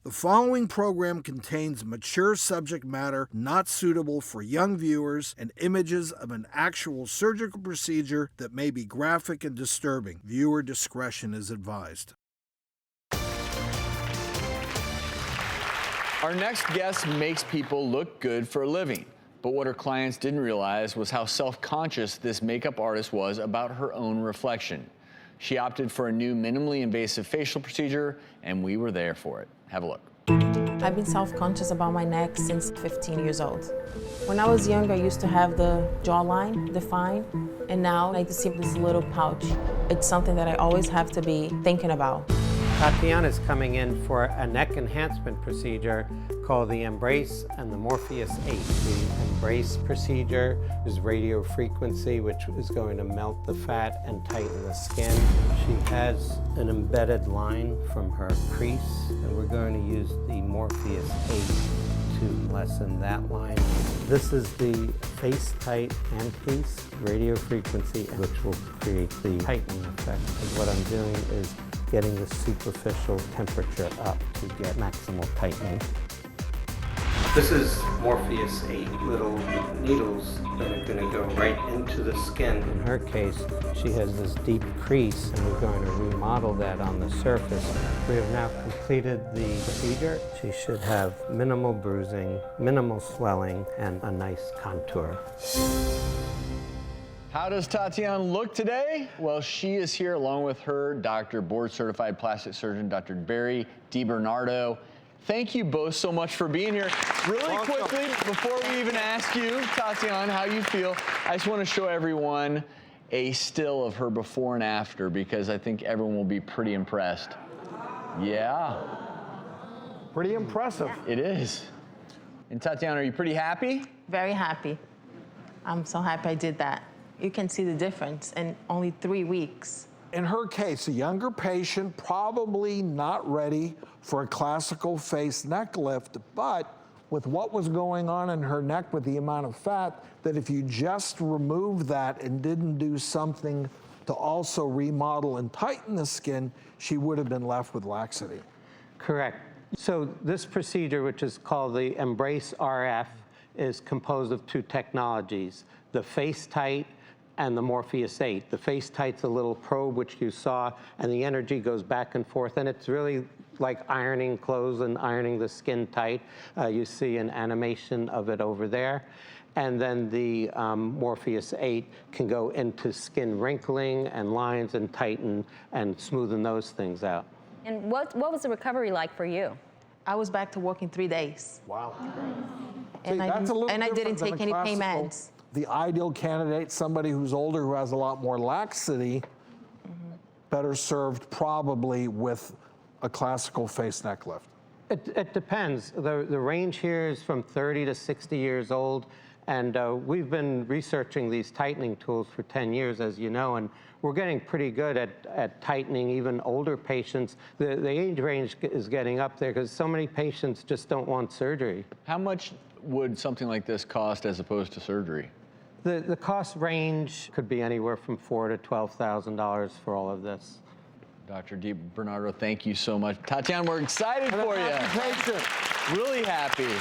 The following program contains mature subject matter not suitable for young viewers and images of an actual surgical procedure that may be graphic and disturbing. Viewer discretion is advised. Our next guest makes people look good for a living. But what her clients didn't realize was how self-conscious this makeup artist was about her own reflection. She opted for a new minimally invasive facial procedure, and we were there for it. Have a look. I've been self-conscious about my neck since 15 years old. When I was young, I used to have the jawline defined, and now I just see this little pouch. It's something that I always have to be thinking about. Tatiane is coming in for a neck enhancement procedure called the Embrace and the Morpheus 8. The Embrace procedure is radio frequency, which is going to melt the fat and tighten the skin. She has an embedded line from her crease, and we're going to use the Morpheus 8 to lessen that line. This is the face tight handpiece, radio frequency, which will create the tightening effect. And what I'm doing is getting the superficial temperature up to get maximal tightening. This is Morpheus 8 little needles that are going to go right into the skin. In her case, she has this deep crease, and we're going to remodel that on the surface. We have now completed the procedure. She should have minimal bruising, minimal swelling, and a nice contour. How does Tatiane look today? Well, she is here along with her doctor, board-certified plastic surgeon, Dr. Barry DiBernardo. Thank you both so much for being here. Really quickly, before we even ask you, Tatiane, how you feel, I just want to show everyone a still of her before and after, because I think everyone will be pretty impressed. Yeah. Pretty impressive. It is. And Tatiane, are you pretty happy? Very happy. I'm so happy I did that. You can see the difference in only 3 weeks. In her case, a younger patient, probably not ready for a classical face neck lift, but with what was going on in her neck with the amount of fat, that if you just removed that and didn't do something to also remodel and tighten the skin, she would have been left with laxity. Correct. So this procedure, which is called the Embrace RF, is composed of 2 technologies, the face tight and the Morpheus 8. The face tight's a little probe, which you saw, and the energy goes back and forth, and it's really like ironing clothes and ironing the skin tight. You see an animation of it over there. And then the Morpheus 8 can go into skin wrinkling and lines and tighten and smoothen those things out. And what was the recovery like for you? I was back to work in 3 days. Wow. And I didn't take any pain meds. The ideal candidate, somebody who's older, who has a lot more laxity, better served probably with a classical face neck lift. It depends. The range here is from 30 to 60 years old, and we've been researching these tightening tools for 10 years, as you know, and we're getting pretty good at tightening even older patients. The age range is getting up there because so many patients just don't want surgery. How much would something like this cost as opposed to surgery? The cost range could be anywhere from $4,000 to $12,000 for all of this. Dr. DiBernardo, thank you so much. Tatiane, we're excited for you. Really happy.